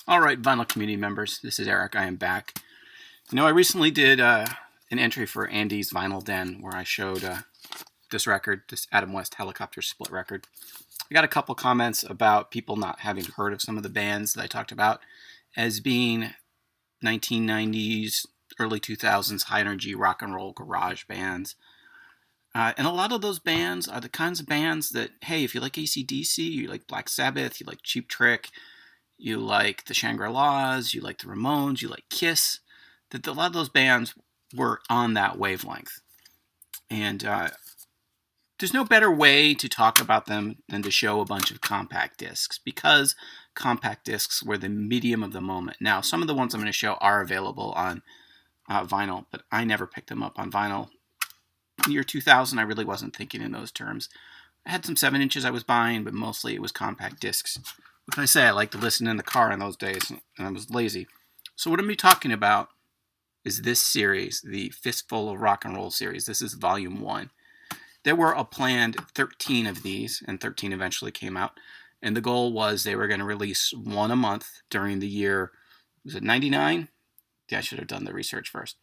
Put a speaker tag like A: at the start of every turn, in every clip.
A: All right, vinyl community members, this is Eric. I am back. I recently did an entry for Andy's Vinyl Den where I showed this record, this Adam West Helicopter split record. I got a couple comments about people not having heard of some of the bands that I talked about as being 1990s, early 2000s high energy rock and roll garage bands. And a lot of those bands are the kinds of bands that, hey, if you like AC/DC, you like Black Sabbath, you like Cheap Trick, you like the Shangri-Las, you like the Ramones, you like Kiss, that a lot of those bands were on that wavelength. And there's no better way to talk about them than to show a bunch of compact discs, because compact discs were the medium of the moment. Now, some of the ones I'm going to show are available on vinyl, but I never picked them up on vinyl. In the year 2000, I really wasn't thinking in those terms. I had some 7 inches I was buying, but mostly it was compact discs. What can I say? I liked to listen in the car in those days, and I was lazy. So what I'm going to be talking about is this series, the Fistful of Rock and Roll series. This is volume 1. There were a planned 13 of these, and 13 eventually came out. And the goal was they were going to release one a month during the year. Was it 99? Yeah, I should have done the research first.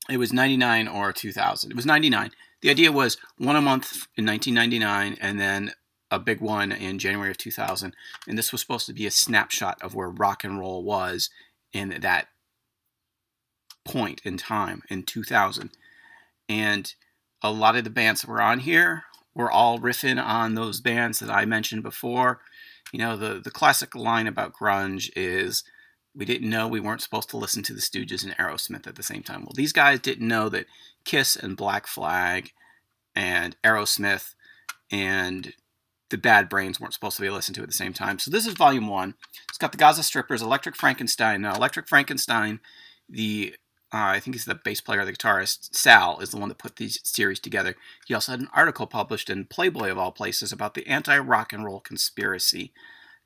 A: It was 99 or 2000. It was 99. The idea was one a month in 1999, and then a big one in January of 2000. And this was supposed to be a snapshot of where rock and roll was in that point in time in 2000. And a lot of the bands that were on here were all riffing on those bands that I mentioned before. The classic line about grunge is, we didn't know we weren't supposed to listen to the Stooges and Aerosmith at the same time. Well, these guys didn't know that Kiss and Black Flag and Aerosmith and the Bad Brains weren't supposed to be listened to at the same time. So this is volume 1. It's got the Gaza Strippers, Electric Frankenstein. Now, Electric Frankenstein, I think he's the bass player, the guitarist, Sal, is the one that put these series together. He also had an article published in Playboy, of all places, about the anti-rock and roll conspiracy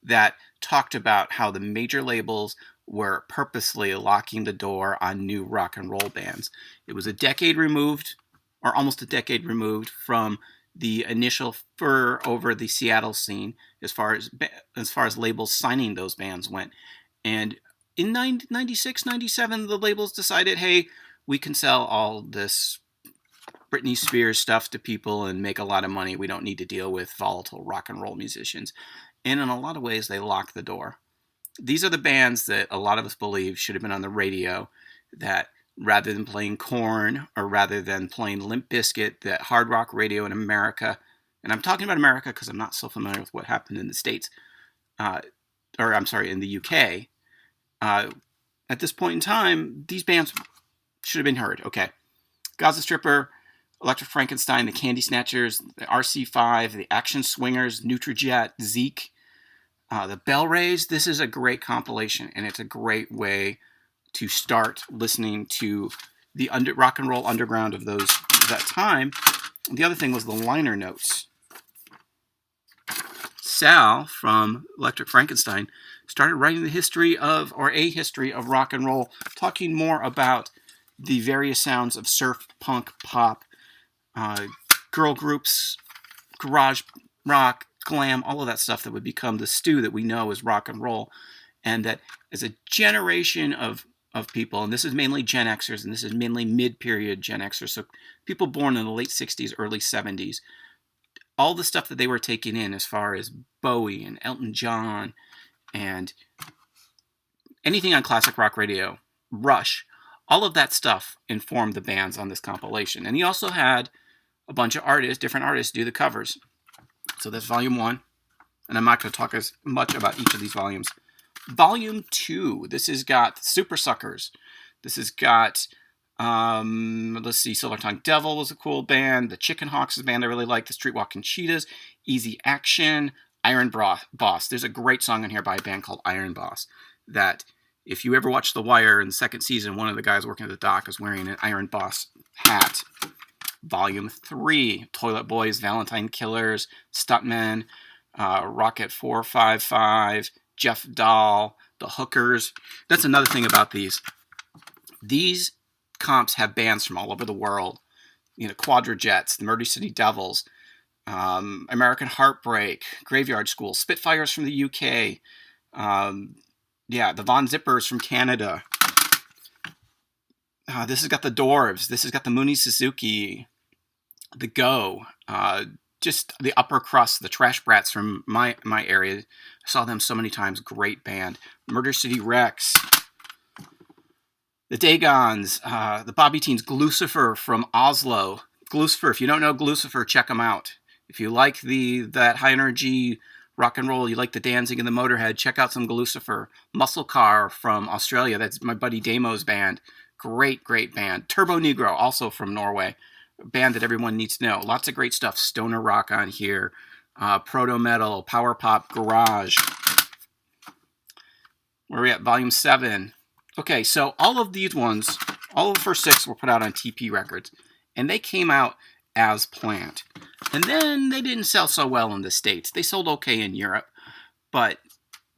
A: that talked about how the major labels were purposely locking the door on new rock and roll bands. It was a decade removed, or almost a decade removed, from the initial furor over the Seattle scene as far as labels signing those bands went. And in 96, 97, the labels decided, hey, we can sell all this Britney Spears stuff to people and make a lot of money. We don't need to deal with volatile rock and roll musicians. And in a lot of ways, they locked the door. These are the bands that a lot of us believe should have been on the radio, that rather than playing Korn or rather than playing Limp Bizkit, that hard rock radio in America, and I'm talking about America because I'm not so familiar with what happened in the States, in the UK, at this point in time, these bands should have been heard. Okay. Gaza Stripper, Electric Frankenstein, the Candy Snatchers, the RC5, the Action Swingers, Nutrijet, Zeke, the Bell Rays. This is a great compilation, and it's a great way to start listening to the rock and roll underground of that time. The other thing was the liner notes. Sal from Electric Frankenstein started writing a history of rock and roll, talking more about the various sounds of surf, punk, pop, girl groups, garage rock, glam, all of that stuff that would become the stew that we know as rock and roll. And that as a generation of people, and this is mainly Gen Xers, and this is mainly mid-period Gen Xers, so people born in the late 60s, early 70s, all the stuff that they were taking in as far as Bowie and Elton John and anything on classic rock radio, Rush, all of that stuff informed the bands on this compilation. And he also had a bunch of different artists, do the covers. So that's volume 1, and I'm not going to talk as much about each of these volumes. Volume 2, this has got Super Suckers. This has got, Silver Tongue Devil was a cool band. The Chicken Hawks is a band I really like. The Streetwalking Cheetahs, Easy Action, Iron Boss. There's a great song in here by a band called Iron Boss that, if you ever watch The Wire in the second season, one of the guys working at the dock is wearing an Iron Boss hat. Volume 3, Toilet Boys, Valentine Killers, Stuntmen, Rocket 455, Jeff Dahl, The Hookers. That's another thing about these. These comps have bands from all over the world. Quadrajets, the Murder City Devils, American Heartbreak, Graveyard School, Spitfires from the UK, Yeah, the Von Zippers from Canada. This has got the Dwarves. This has got the Mooney Suzuki, the Go, just the upper crust, the Trash Brats from my area. I saw them so many times. Great band. Murder City Rex, the Dagons, the Bobby Teens, Glucifer from Oslo. Glucifer, if you don't know Glucifer, check them out. If you like that high energy rock and roll, you like the Danzig and the Motorhead, check out some Glucifer. Muscle Car from Australia, that's my buddy Damo's band. Great band. Turbo Negro, also from Norway. A band that everyone needs to know. Lots of great stuff. Stoner rock on here. Proto metal, power pop, garage. Where are we at? Volume 7. Okay, so all of these ones, all of the first 6 were put out on TP Records. And they came out as planned. And then they didn't sell so well in the States. They sold okay in Europe. But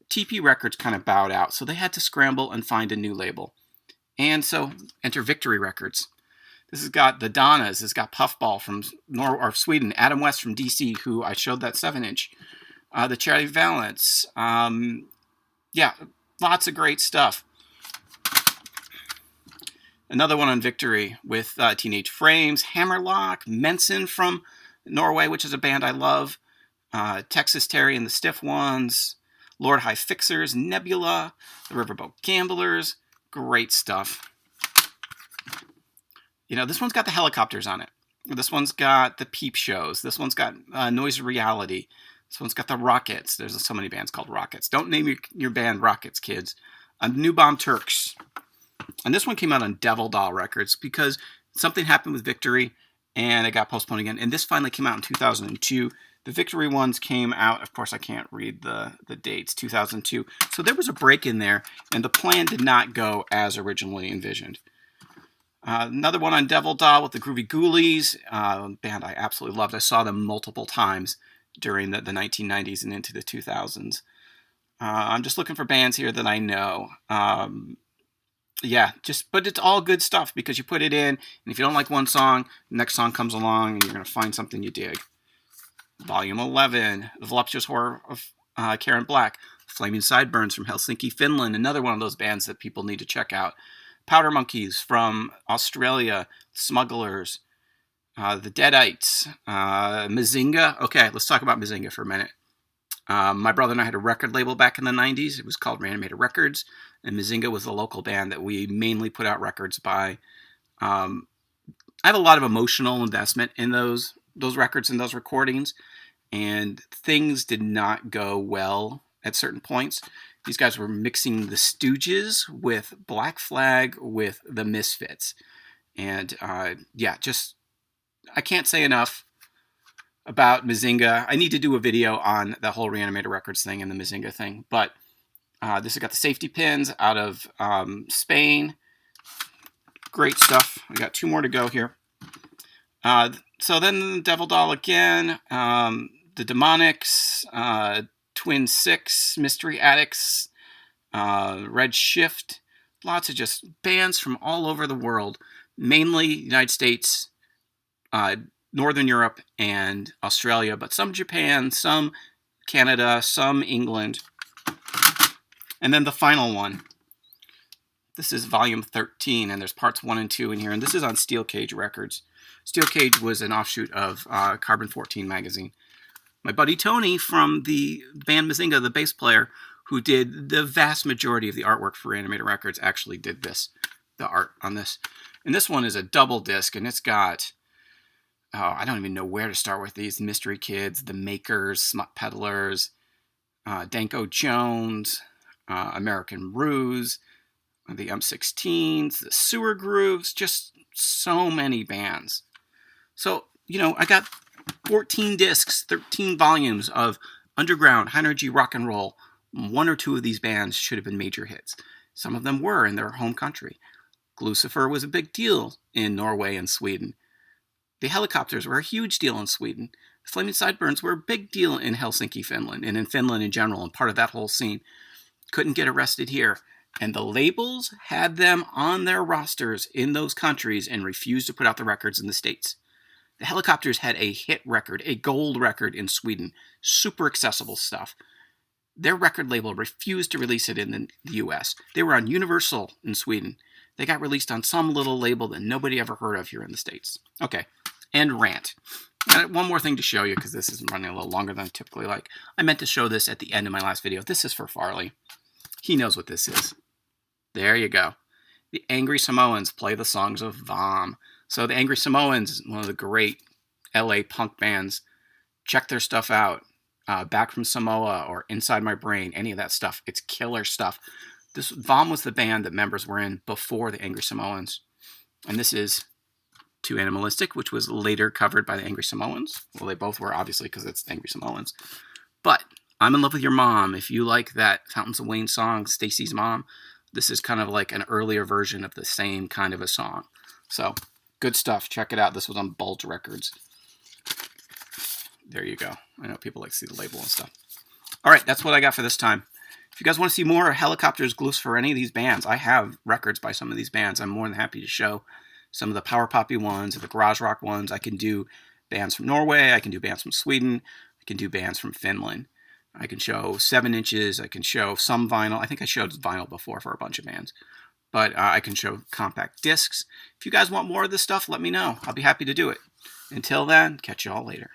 A: TP Records kind of bowed out. So they had to scramble and find a new label. And so enter Victory Records. This has got the Donnas. This has got Puffball from Sweden. Adam West from DC, who I showed that 7-inch. The Charlie Valance. Yeah, lots of great stuff. Another one on Victory with Teenage Frames, Hammerlock, Menson from Norway, which is a band I love. Texas Terry and the Stiff Ones. Lord High Fixers, Nebula, the Riverboat Gamblers. Great stuff. You know, this one's got the Helicopters on it. This one's got the Peep Shows. This one's got Noise Reality. This one's got the Rockets. There's so many bands called Rockets. Don't name your band Rockets, kids. New Bomb Turks. And this one came out on Devil Doll Records because something happened with Victory and it got postponed again. And this finally came out in 2002. The Victory ones came out, of course I can't read the dates, 2002. So there was a break in there and the plan did not go as originally envisioned. Another one on Devil Doll with the Groovy Ghoulies, band I absolutely loved. I saw them multiple times during the 1990s and into the 2000s. I'm just looking for bands here that I know. Yeah, but it's all good stuff because you put it in, and if you don't like one song, the next song comes along, and you're going to find something you dig. Volume 11, The Voluptuous Horror of Karen Black, Flaming Sideburns from Helsinki, Finland, another one of those bands that people need to check out. Powder Monkeys from Australia, Smugglers, the Deadites, Mazinga. Okay, let's talk about Mazinga for a minute. My brother and I had a record label back in the 90s. It was called Reanimator Records, and Mazinga was a local band that we mainly put out records by. I have a lot of emotional investment in those records and those recordings, and things did not go well at certain points. These guys were mixing the Stooges with Black Flag with the Misfits. And yeah, just I can't say enough about Mazinga. I need to do a video on the whole Reanimator Records thing and the Mazinga thing. But this has got the Safety Pins out of Spain. Great stuff. We got 2 more to go here. So then Devil Doll again. The Demonics. Twin Six. Mystery Addicts. Red Shift. Lots of just bands from all over the world. Mainly United States, Northern Europe, and Australia, but some Japan, some Canada, some England. And then the final one. This is volume 13, and there's parts 1 and 2 in here, and this is on Steel Cage Records. Steel Cage was an offshoot of Carbon 14 magazine. My buddy Tony from the band Mazinga, the bass player, who did the vast majority of the artwork for Reanimator Records, actually did the art on this. And this one is a double disc, and it's got, I don't even know where to start with these. Mystery Kids, The Makers, Smut Peddlers, Danko Jones, American Ruse, the M16s, the Sewer Grooves, just so many bands. So, you know, I got 14 discs, 13 volumes of underground, high-energy rock and roll. 1 or 2 of these bands should have been major hits. Some of them were in their home country. Glucifer was a big deal in Norway and Sweden. The Helicopters were a huge deal in Sweden. The Flaming Sideburns were a big deal in Helsinki, Finland, and in Finland in general, and part of that whole scene. Couldn't get arrested here. And the labels had them on their rosters in those countries and refused to put out the records in the States. The Helicopters had a hit record, a gold record in Sweden. Super accessible stuff. Their record label refused to release it in the US. They were on Universal in Sweden. They got released on some little label that nobody ever heard of here in the States. Okay, and rant. And one more thing to show you, because this is running a little longer than I typically like. I meant to show this at the end of my last video. This is for Farley. He knows what this is. There you go. The Angry Samoans play the songs of Vom. So the Angry Samoans, one of the great LA punk bands. Check their stuff out. Back from Samoa or Inside My Brain, any of that stuff. It's killer stuff. Vom was the band that members were in before the Angry Samoans. And this is Too Animalistic, which was later covered by the Angry Samoans. Well, they both were, obviously, because it's the Angry Samoans. But I'm in Love with Your Mom. If you like that Fountains of Wayne song, Stacy's Mom, this is kind of like an earlier version of the same kind of a song. So, good stuff. Check it out. This was on Bulge Records. There you go. I know people like to see the label and stuff. All right, that's what I got for this time. If you guys want to see more Helicopters glyphs for any of these bands, I have records by some of these bands. I'm more than happy to show some of the power poppy ones or the garage rock ones. I can do bands from Norway. I can do bands from Sweden. I can do bands from Finland. I can show 7 inches. I can show some vinyl. I think I showed vinyl before for a bunch of bands. But I can show compact discs. If you guys want more of this stuff, let me know. I'll be happy to do it. Until then, catch you all later.